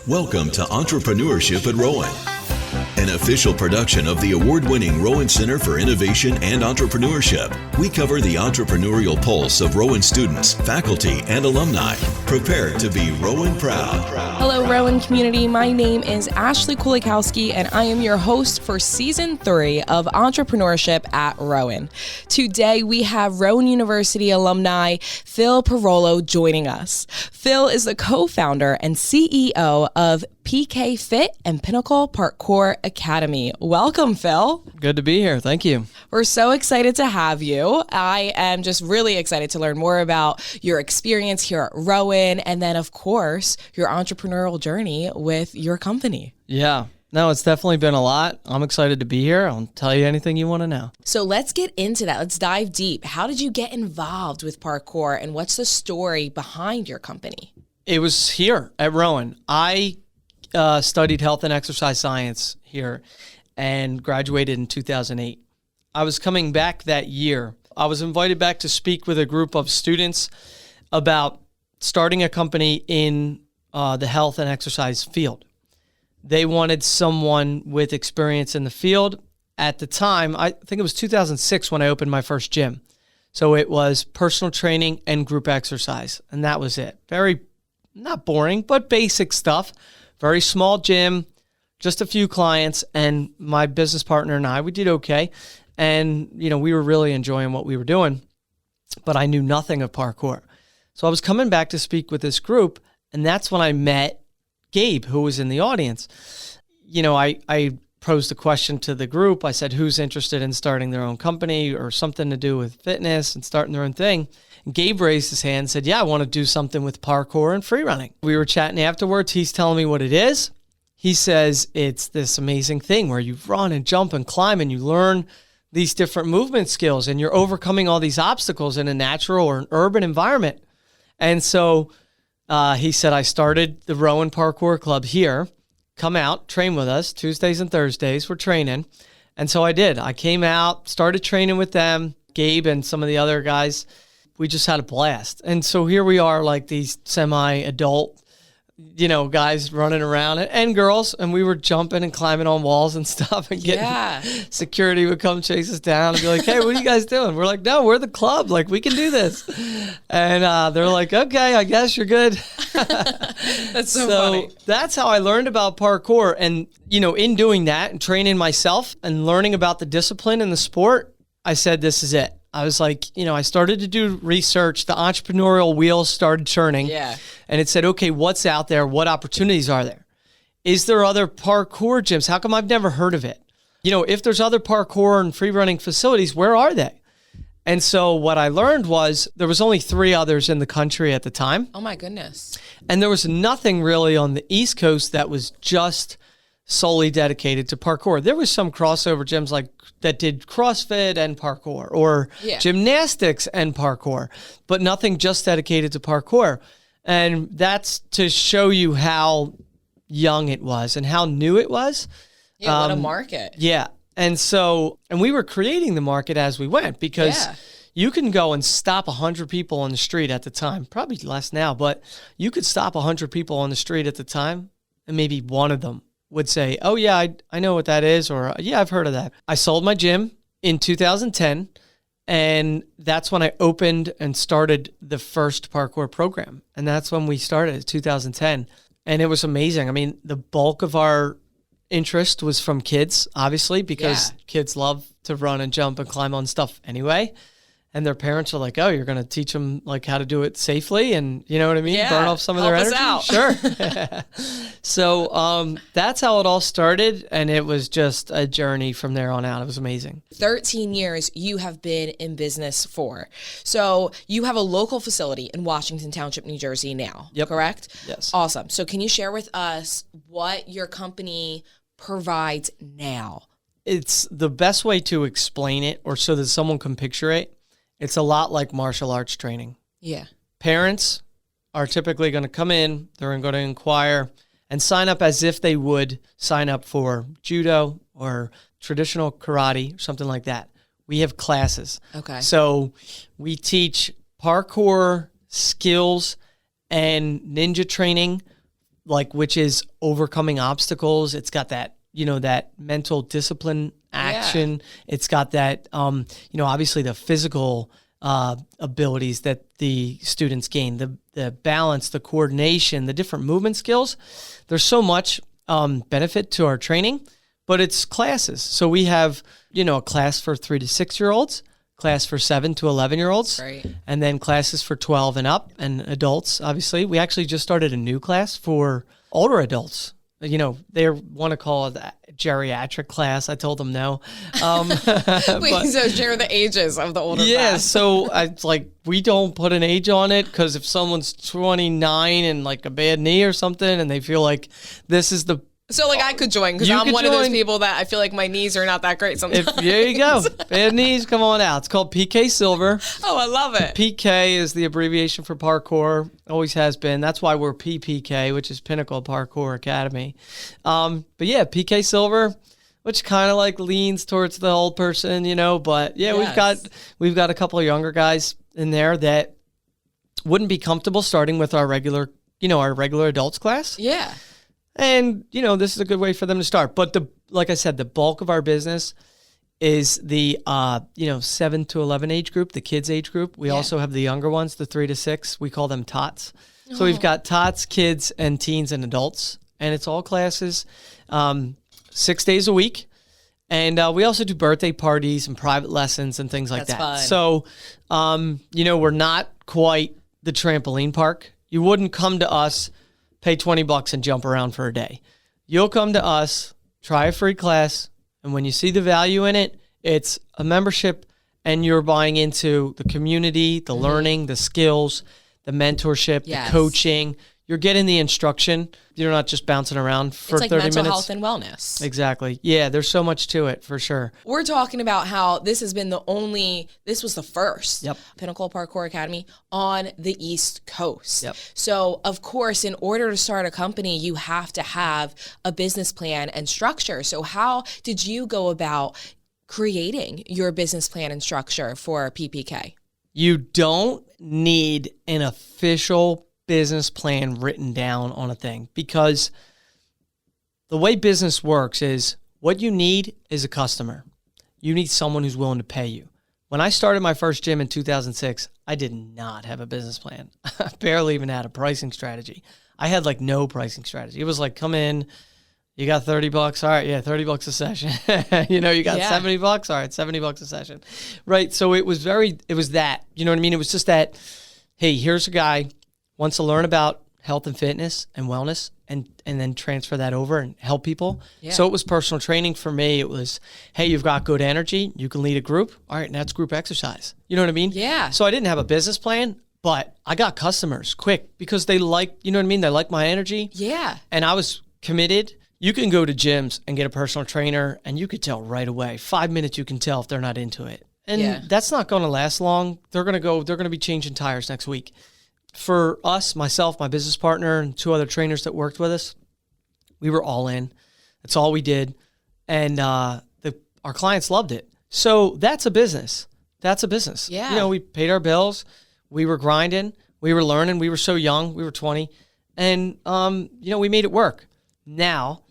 Welcome to Entrepreneurship at Rowan, an official production of the award-winning Rowan Center for Innovation and Entrepreneurship. We cover the entrepreneurial pulse of Rowan students, faculty, and alumni. Prepare to be Rowan proud. Hello, Rowan community. My name is Ashley Kulikowski, and I am your host for Season 3 of Entrepreneurship at Rowan. Today, we have Rowan University alumni Phil Pirollo joining us. Phil is the co-founder and CEO of PKfit and Pinnacle Parkour Academy. Welcome, Phil. Good to be here. Thank you. We're so excited to have you. I am just really excited to learn more about your experience here at Rowan and then, of course, your entrepreneurial journey with your company. Yeah. No, it's definitely been a lot. I'm excited to be here. I'll tell you anything you want to know. So let's get into that. Let's dive deep. How did you get involved with parkour and what's the story behind your company? It was here at Rowan. I studied health and exercise science here and graduated in 2008. I was coming back that year. I was invited back to speak with a group of students about starting a company in the health and exercise field. They wanted someone with experience in the field. At the time, I think it was 2006 when I opened my first gym. So it was personal training and group exercise, and that was it. Very, not boring, but basic stuff. Very small gym, just a few clients, and my business partner and I, we did okay. And, we were really enjoying what we were doing, but I knew nothing of parkour. So I was coming back to speak with this group, and that's when I met Gabe, who was in the audience. I posed a question to the group. I said, who's interested in starting their own company or something to do with fitness and starting their own thing? And Gabe raised his hand and said, yeah, I want to do something with parkour and free running. We were chatting afterwards. He's telling me what it is. He says it's this amazing thing where you run and jump and climb and you learn these different movement skills and you're overcoming all these obstacles in a natural or an urban environment. And so he said, I started the Rowan Parkour Club here. Come out, train with us. Tuesdays and Thursdays, we're training. And so I did. I came out, started training with them, Gabe and some of the other guys. We just had a blast. And so here we are, like these semi-adult, guys running around and girls. And we were jumping and climbing on walls and stuff and getting security would come chase us down and be like, hey, what are you guys doing? We're like, no, we're the club. Like, we can do this. And they're like, okay, I guess you're good. That's so funny. That's how I learned about parkour. And, in doing that and training myself and learning about the discipline and the sport, I said, this is it. I was like, I started to do research. The entrepreneurial wheels started turning. Yeah. And it said, okay, what's out there? What opportunities are there? Is there other parkour gyms? How come I've never heard of it? If there's other parkour and free running facilities, where are they? And so what I learned was there was only 3 others in the country at the time. Oh my goodness. And there was nothing really on the East Coast that was just solely dedicated to parkour. There was some crossover gyms like that did CrossFit and parkour or gymnastics and parkour, but nothing just dedicated to parkour. And that's to show you how young it was and how new it was. Yeah, what a market. Yeah. And we were creating the market as we went because you can go and stop 100 people on the street at the time, probably less now, but you could stop 100 people on the street at the time and maybe one of them would say, oh yeah, I know what that is, or yeah, I've heard of that. I sold my gym in 2010, and that's when I opened and started the first parkour program. And that's when we started in 2010. And it was amazing. I mean, the bulk of our interest was from kids, obviously, because kids love to run and jump and climb on stuff anyway. And their parents are like, oh, you're going to teach them like how to do it safely and you know what I mean? Yeah. Burn off some of their energy. Out. Sure. So that's how it all started. And it was just a journey from there on out. It was amazing. 13 years you have been in business for. So you have a local facility in Washington Township, New Jersey now, correct? Yes. Awesome. So can you share with us what your company provides now? It's the best way to explain it or so that someone can picture it. It's a lot like martial arts training. Yeah. Parents are typically going to come in, they're going to inquire and sign up as if they would sign up for judo or traditional karate or something like that. We have classes. Okay. So we teach parkour skills and ninja training which is overcoming obstacles. It's got that, that mental discipline action. Yeah. It's got that, obviously the physical abilities that the students gain, the balance, the coordination, the different movement skills. There's so much benefit to our training, but it's classes. So we have, a class for 3 to 6-year-olds, class for 7 to 11-year-olds, right, and then classes for 12 and up, and adults, obviously. We actually just started a new class for older adults. They want to call it a geriatric class. I told them no. Wait, so share the ages of the older class. Yeah, so it's like we don't put an age on it, because if someone's 29 and like a bad knee or something and they feel like this is the... So like I could join, because I'm one of those people that I feel like my knees are not that great sometimes. There you go. Bad knees, come on out. It's called PK Silver. Oh, I love it. PK is the abbreviation for parkour. Always has been. That's why we're PPK, which is Pinnacle Parkour Academy. But yeah, PK Silver, which kind of like leans towards the old person, But yeah, yes, we've got a couple of younger guys in there that wouldn't be comfortable starting with our regular adults class. Yeah. And, this is a good way for them to start. But like I said, the bulk of our business is the, 7 to 11 age group, the kids age group. We also have the younger ones, the 3 to 6. We call them tots. So we've got tots, kids, and teens and adults. And it's all classes, 6 days a week. And we also do birthday parties and private lessons and things like that. Fun. So, we're not quite the trampoline park. You wouldn't come to us, pay $20 and jump around for a day. You'll come to us, try a free class, and when you see the value in it, it's a membership, and you're buying into the community, the learning, the skills, the mentorship, the coaching. You're getting the instruction. You're not just bouncing around for 30 minutes. It's like mental health and wellness. Exactly. Yeah, there's so much to it, for sure. We're talking about how this was the first Pinnacle Parkour Academy on the East Coast. Yep. So, of course, in order to start a company, you have to have a business plan and structure. So how did you go about creating your business plan and structure for PPK? You don't need an official business plan written down on a thing, because the way business works is what you need is a customer. You need someone who's willing to pay you. When I started my first gym in 2006, I did not have a business plan. I barely even had a pricing strategy. I had like no pricing strategy. It was like, come in, you got $30. All right. Yeah. $30 a session. You got $70. All right. $70 a session. Right. So it was that, you know what I mean? It was just that, hey, here's a guy wants to learn about health and fitness and wellness, and then transfer that over and help people. Yeah. So it was personal training for me. It was, hey, you've got good energy. You can lead a group. All right, and that's group exercise. You know what I mean? Yeah. So I didn't have a business plan, but I got customers quick because they like, you know what I mean? They like my energy. Yeah. And I was committed. You can go to gyms and get a personal trainer, and you could tell right away. 5 minutes, you can tell if they're not into it. And that's not going to last long. They're going to be changing tires next week. For us, myself, my business partner, and 2 other trainers that worked with us, we were all in. That's all we did. And our clients loved it. So that's a business. That's a business. Yeah. We paid our bills. We were grinding. We were learning. We were so young. We were 20. And, we made it work. Now,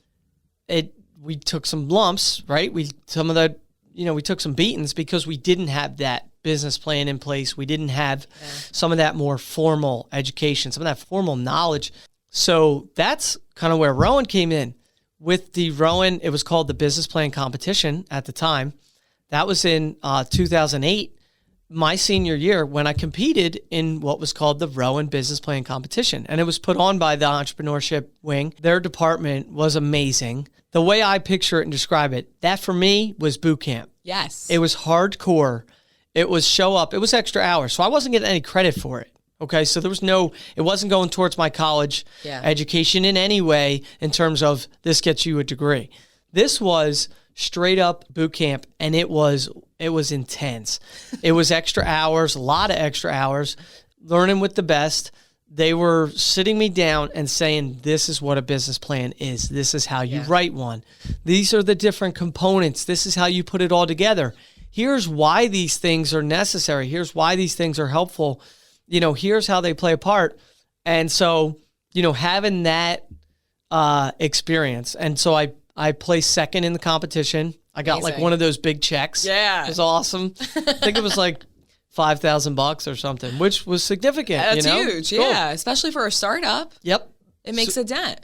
we took some lumps, right? We took some beatings because we didn't have that business plan in place. We didn't have some of that more formal education, some of that formal knowledge. So that's kind of where Rowan came in. With the Rowan, it was called the Business Plan Competition at the time. That was in 2008, my senior year, when I competed in what was called the Rowan Business Plan Competition. And it was put on by the entrepreneurship wing. Their department was amazing. The way I picture it and describe it, that for me was boot camp. Yes. It was hardcore. It was show up. It was extra hours. So I wasn't getting any credit for it. Okay. So it wasn't going towards my college education in any way in terms of this gets you a degree. This was straight up boot camp, and it was intense. It was extra hours, a lot of extra hours, learning with the best. They were sitting me down and saying, this is what a business plan is. This is how you write one. These are the different components. This is how you put it all together. Here's why these things are necessary. Here's why these things are helpful. Here's how they play a part. And so, having that experience. And so I placed second in the competition. I got like one of those big checks. Yeah. It was awesome. I think it was like $5,000 or something, which was significant. That's huge. Cool. Yeah. Especially for a startup. Yep. It makes a dent.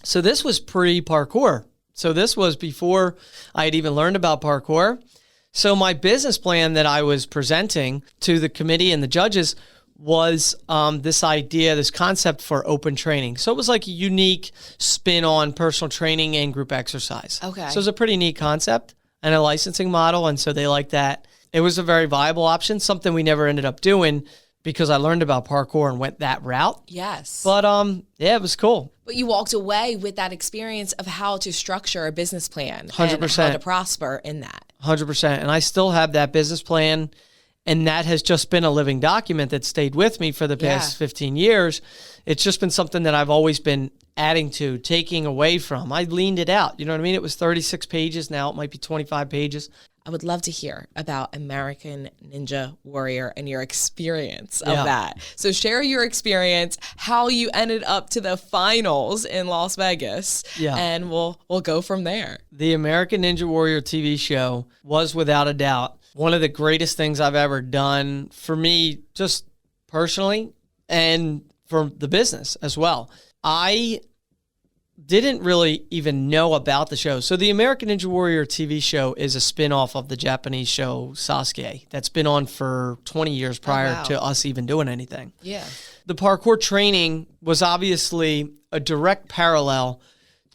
So this was pre-parkour. So this was before I had even learned about parkour. So my business plan that I was presenting to the committee and the judges was this idea, this concept for open training. So it was like a unique spin on personal training and group exercise. Okay. So it was a pretty neat concept and a licensing model. And so they liked that. It was a very viable option, something we never ended up doing because I learned about parkour and went that route. Yes. But yeah, it was cool. But you walked away with that experience of how to structure a business plan 100%. and how to prosper in that. 100%. And I still have that business plan. And that has just been a living document that stayed with me for the past 15 years. It's just been something that I've always been adding to, taking away from. I leaned it out. You know what I mean? It was 36 pages. Now it might be 25 pages. I would love to hear about American Ninja Warrior and your experience of that. So share your experience, how you ended up to the finals in Las Vegas, and we'll go from there. The American Ninja Warrior TV show was without a doubt one of the greatest things I've ever done for me, just personally, and for the business as well. I didn't really even know about the show. So the American Ninja Warrior TV show is a spin-off of the Japanese show Sasuke that's been on for 20 years prior to us even doing anything. Yeah. The parkour training was obviously a direct parallel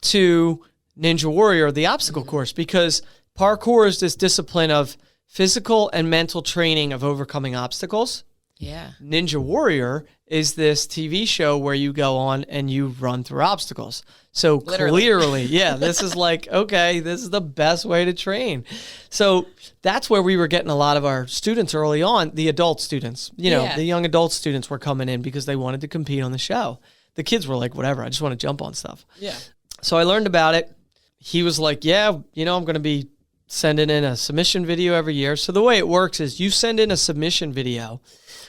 to Ninja Warrior, the obstacle course, because parkour is this discipline of physical and mental training of overcoming obstacles. Yeah. Ninja Warrior is this TV show where you go on and you run through obstacles. So clearly, this is like, okay, this is the best way to train. So that's where we were getting a lot of our students early on, the adult students, the young adult students were coming in because they wanted to compete on the show. The kids were like, whatever, I just want to jump on stuff. Yeah. So I learned about it. He was like, I'm going to be sending in a submission video every year. So the way it works is you send in a submission video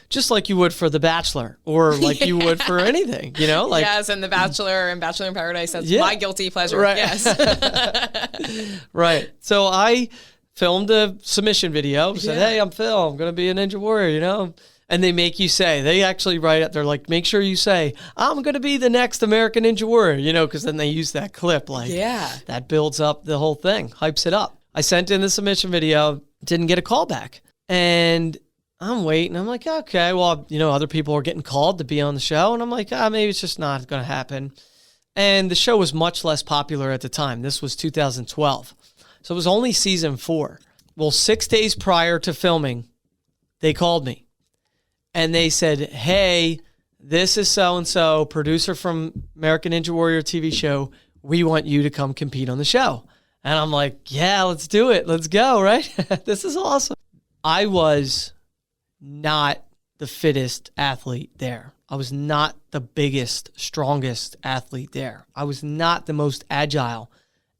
just like you would for The Bachelor or like you would for anything, like. Yes, and The Bachelor and Bachelor in Paradise, that's my guilty pleasure. Right. Yes. Right. So I filmed a submission video, said, hey, I'm Phil, I'm going to be a Ninja Warrior, and they make you say, they actually write it, they're like, make sure you say, I'm going to be the next American Ninja Warrior, because then they use that clip, like, that builds up the whole thing, hypes it up. I sent in the submission video, didn't get a call back. And I'm waiting. I'm like, okay, well, other people are getting called to be on the show. And I'm like, maybe it's just not going to happen. And the show was much less popular at the time. This was 2012. So it was only season 4. Well, 6 days prior to filming, they called me. And they said, hey, this is so-and-so, producer from American Ninja Warrior TV show. We want you to come compete on the show. And I'm like, yeah, let's do it. Let's go, right? This is awesome. I was not the fittest athlete there. I was not the biggest, strongest athlete there. I was not the most agile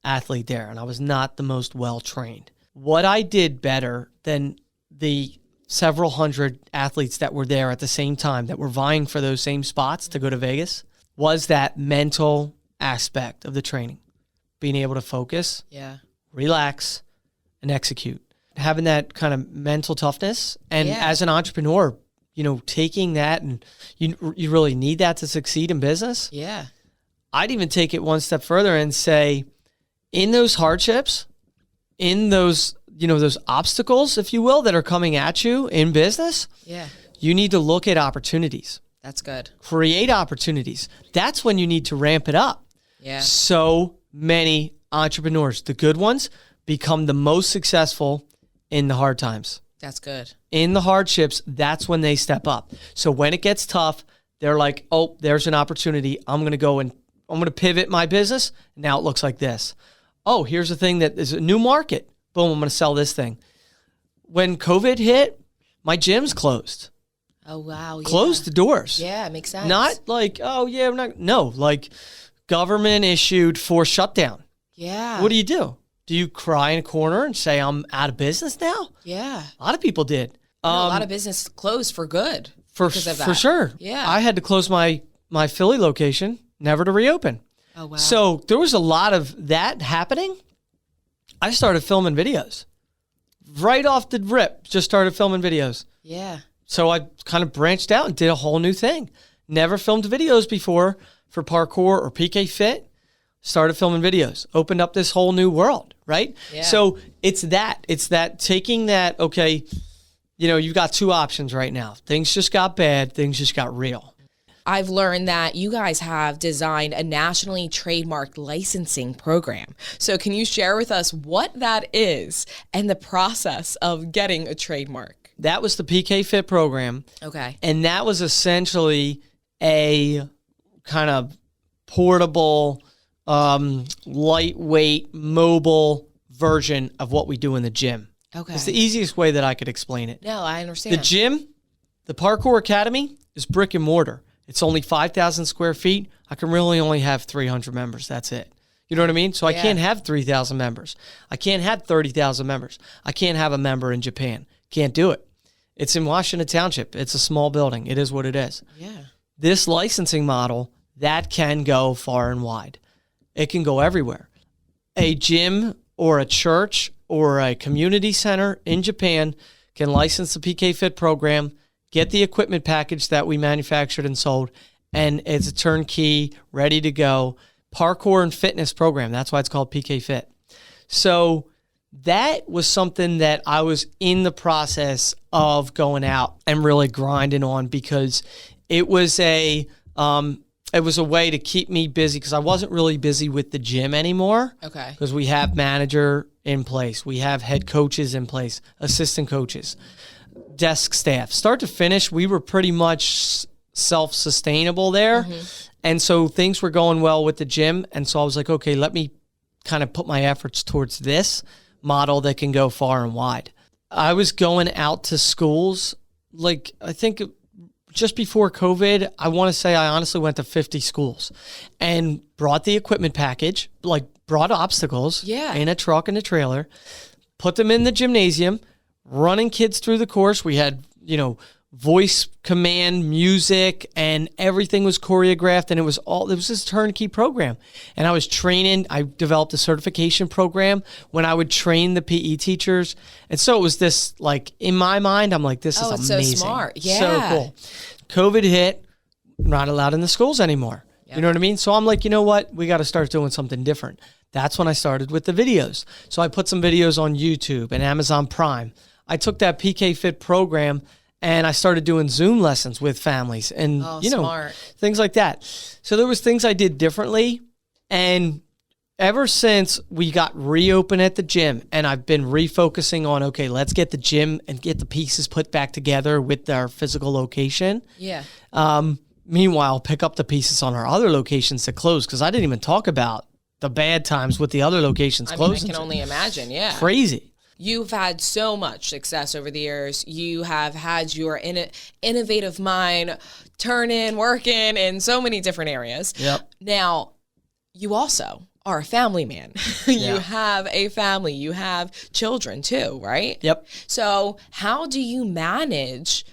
athlete there. And I was not the most well-trained. What I did better than the several hundred athletes that were there at the same time that were vying for those same spots to go to Vegas was that mental aspect of the training. Being able to focus, relax, and execute. Having that kind of mental toughness. And as an entrepreneur, taking that, and you really need that to succeed in business. Yeah. I'd even take it one step further and say, in those hardships, in those, those obstacles, if you will, that are coming at you in business, you need to look at opportunities. That's good. Create opportunities. That's when you need to ramp it up. Yeah. So many entrepreneurs, the good ones, become the most successful in the hard times. That's good. In the hardships, that's when they step up. So when it gets tough, they're like, oh, there's an opportunity. I'm going to go and I'm going to pivot my business. Now it looks like this. Oh, here's a thing that is a new market. Boom, I'm going to sell this thing. When COVID hit, my gyms closed. Oh, wow. Closed the doors. Yeah, it makes sense. Not like, oh, yeah, we're not. No, like government issued forced shutdown. Yeah. What do? Do you cry in a corner and say, I'm out of business now? Yeah. A lot of people did. A lot of business closed for good. For sure. Yeah. I had to close my Philly location, never to reopen. Oh, wow. So there was a lot of that happening. I started filming videos. Right off the rip, just started filming videos. Yeah. So I kind of branched out and did a whole new thing. Never filmed videos before for parkour or PKfit. Started filming videos. Opened up this whole new world, right? Yeah. So it's that taking that, okay, you've got two options right now. Things just got bad. Things just got real. I've learned that you guys have designed a nationally trademarked licensing program. So can you share with us what that is and the process of getting a trademark? That was the PKfit program. Okay. And that was essentially a kind of portable, lightweight, mobile version of what we do in the gym. Okay. It's the easiest way that I could explain it. No, I understand. The gym, the Parkour Academy, is brick and mortar. It's only 5,000 square feet. I can really only have 300 members. That's it. You know what I mean? So I can't have 3,000 members. I can't have 30,000 members. I can't have a member in Japan. Can't do it. It's in Washington Township. It's a small building. It is what it is. Yeah. This licensing model, that can go far and wide. It can go everywhere. A gym or a church or a community center in Japan can license the PKfit program, get the equipment package that we manufactured and sold, and it's a turnkey, ready to go parkour and fitness program. That's why it's called PKfit. So that was something that I was in the process of going out and really grinding on, because it was a way to keep me busy, because I wasn't really busy with the gym anymore. Okay. Because we have manager in place. We have head coaches in place, assistant coaches, desk staff. Start to finish, we were pretty much self-sustainable there. Mm-hmm. And so things were going well with the gym. And so I was like, okay, let me kind of put my efforts towards this model that can go far and wide. I was going out to schools, like I think just before COVID, I want to say I honestly went to 50 schools and brought the equipment package, like brought obstacles in a truck and a trailer, put them in the gymnasium, running kids through the course. We had, voice command music, and everything was choreographed, and it was this turnkey program. And I was training. I developed a certification program when I would train the PE teachers. And so it was this, like, in my mind, I'm like, this is amazing. So smart. Yeah. So cool. COVID hit, not allowed in the schools anymore. Yep. You know what I mean? So I'm like, you know what? We got to start doing something different. That's when I started with the videos. So I put some videos on YouTube and Amazon Prime. I took that PKfit program and I started doing Zoom lessons with families and, smart. Things like that. So there was things I did differently. And ever since we got reopened at the gym, and I've been refocusing on, okay, let's get the gym and get the pieces put back together with our physical location. Yeah. Meanwhile, pick up the pieces on our other locations that closed, because I didn't even talk about the bad times with the other locations closing. I can only imagine, yeah. Crazy. You've had so much success over the years. You have had your innovative mind working in so many different areas. Yep. Now, you also are a family man. You have a family. You have children too, right? Yep. So how do you manage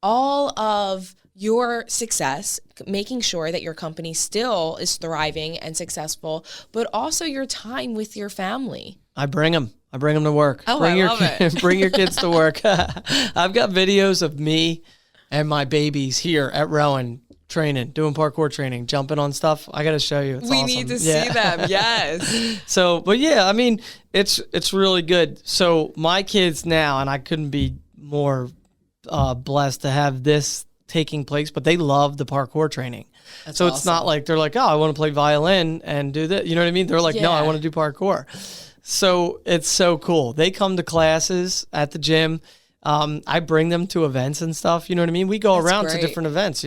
all of your success, making sure that your company still is thriving and successful, but also your time with your family? I bring them to work. Oh, I love it. Bring your kids to work. I've got videos of me and my babies here at Rowan training, doing parkour training, jumping on stuff. I got to show you. It's we awesome. need to see them. Yes. So, but yeah, I mean, it's really good. So my kids now, and I couldn't be more blessed to have this taking place, but they love the parkour training. That's so awesome. It's not like they're like, oh, I want to play violin and do that. You know what I mean? They're like, no, I want to do parkour. So it's so cool. They come to classes at the gym. I bring them to events and stuff. You know what I mean? We go around to different events,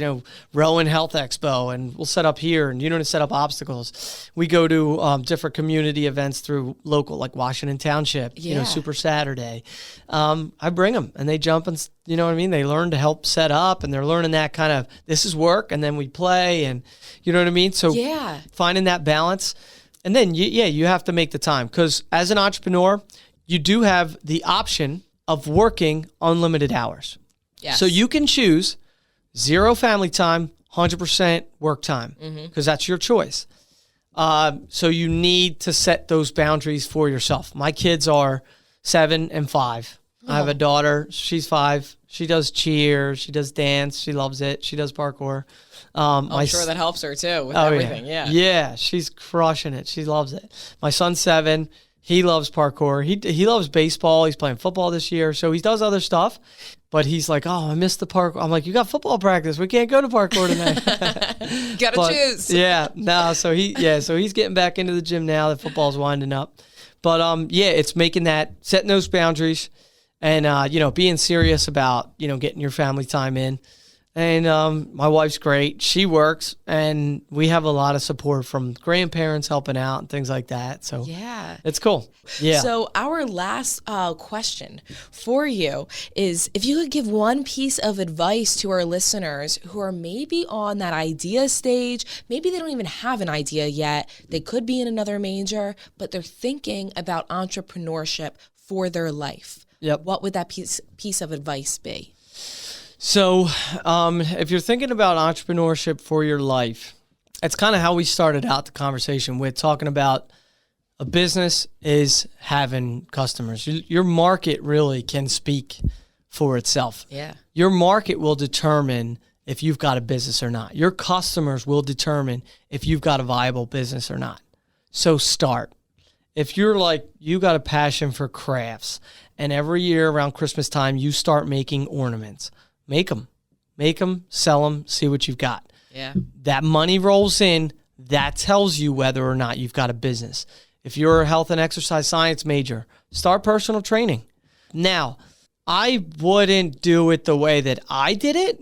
Rowan Health Expo, and we'll set up here and, to set up obstacles. We go to different community events through local, like Washington Township, Super Saturday. I bring them and they jump and, you know what I mean? They learn to help set up, and they're learning that kind of, this is work, and then we play, and you know what I mean? So finding that balance. And then, you have to make the time, because as an entrepreneur, you do have the option of working unlimited hours. Yes. So you can choose 0 family time, 100% work time, because that's your choice. So you need to set those boundaries for yourself. My kids are 7 and 5. I have a daughter. She's 5. She does cheer. She does dance. She loves it. She does parkour. I'm sure that helps her too with everything. Yeah, she's crushing it. She loves it. My son's 7. He loves parkour. He loves baseball. He's playing football this year, so he does other stuff. But he's like, oh, I missed the parkour. I'm like, you got football practice. We can't go to parkour tonight. Gotta choose. Yeah, no. So he's getting back into the gym now that football's winding up. But it's setting those boundaries, and being serious about getting your family time in. And my wife's great. She works, and we have a lot of support from grandparents helping out and things like that. So yeah, it's cool. Yeah. So our last question for you is, if you could give one piece of advice to our listeners who are maybe on that idea stage, maybe they don't even have an idea yet, they could be in another major, but they're thinking about entrepreneurship for their life. Yep. What would that piece of advice be? So if you're thinking about entrepreneurship for your life, it's kind of how we started out the conversation with talking about a business is having customers. Your market really can speak for itself. Yeah. Your market will determine if you've got a business or not. Your customers will determine if you've got a viable business or not. So start. If you're like, you got a passion for crafts, and every year around Christmas time, you start making ornaments. Make them, sell them, see what you've got. Yeah. That money rolls in. That tells you whether or not you've got a business. If you're a health and exercise science major, start personal training. Now, I wouldn't do it the way that I did it,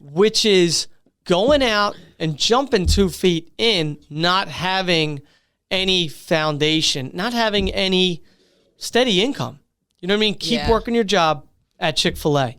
which is going out and jumping 2 feet in, not having any foundation, not having any steady income. You know what I mean? Keep working your job at Chick-fil-A.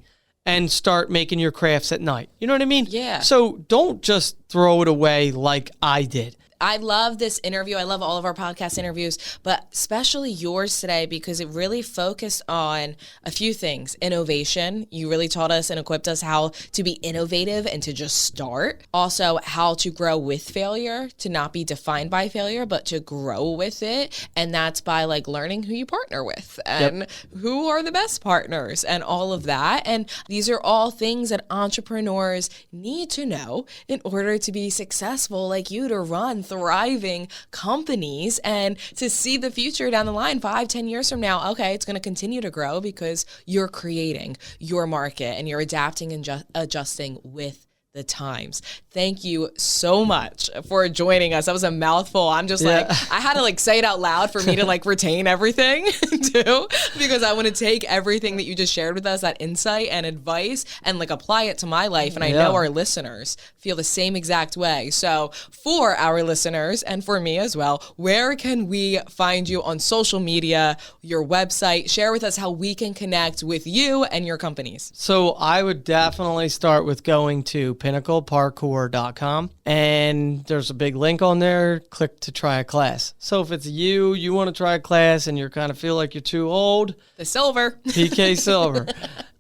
And start making your crafts at night. You know what I mean? Yeah. So don't just throw it away like I did. I love this interview. I love all of our podcast interviews, but especially yours today, because it really focused on a few things. Innovation. You really taught us and equipped us how to be innovative and to just start. Also, how to grow with failure, to not be defined by failure, but to grow with it. And that's by learning who you partner with and who are the best partners and all of that. And these are all things that entrepreneurs need to know in order to be successful, like you, to run thriving companies and to see the future down the line 5-10 years from now. Okay, it's going to continue to grow because you're creating your market and you're adapting and adjusting with the times. Thank you so much for joining us. That was a mouthful. I'm just I had to say it out loud for me to retain everything too, because I want to take everything that you just shared with us, that insight and advice, and apply it to my life. And I know our listeners feel the same exact way. So for our listeners and for me as well, where can we find you on social media, your website? Share with us how we can connect with you and your companies. So I would definitely start with going to pinnacleparkour.com, and there's a big link on there. Click to try a class. So if it's you want to try a class and you kind of feel like you're too old, the silver. PK Silver.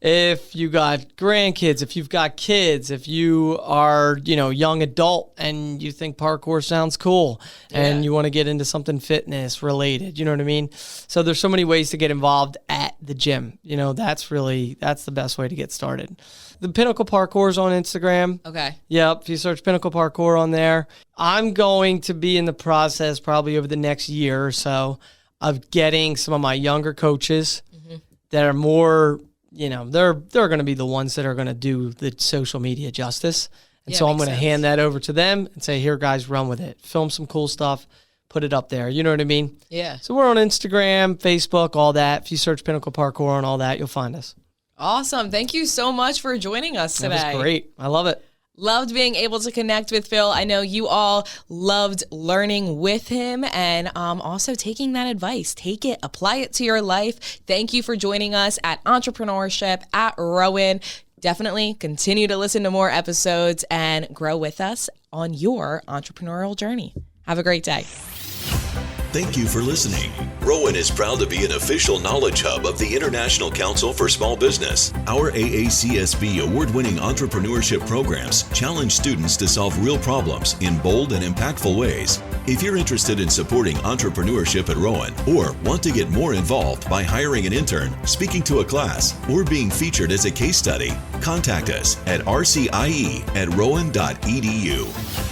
If you got grandkids, if you've got kids, if you are, young adult and you think parkour sounds cool and you want to get into something fitness related, you know what I mean? So there's so many ways to get involved at the gym. That's the best way to get started. The Pinnacle Parkour's on Instagram. Okay. Yep. If you search Pinnacle Parkour on there, I'm going to be in the process probably over the next year or so of getting some of my younger coaches that are more, they're going to be the ones that are going to do the social media justice. And so I'm going to hand that over to them and say, here, guys, run with it. Film some cool stuff. Put it up there. You know what I mean? Yeah. So we're on Instagram, Facebook, all that. If you search Pinnacle Parkour and all that, you'll find us. Awesome. Thank you so much for joining us today. That was great. I love it. Loved being able to connect with Phil. I know you all loved learning with him and also taking that advice. Take it, apply it to your life. Thank you for joining us at Entrepreneurship at Rowan. Definitely continue to listen to more episodes and grow with us on your entrepreneurial journey. Have a great day. Thank you for listening. Rowan is proud to be an official knowledge hub of the International Council for Small Business. Our AACSB award-winning entrepreneurship programs challenge students to solve real problems in bold and impactful ways. If you're interested in supporting entrepreneurship at Rowan or want to get more involved by hiring an intern, speaking to a class, or being featured as a case study, contact us at rcie@rowan.edu.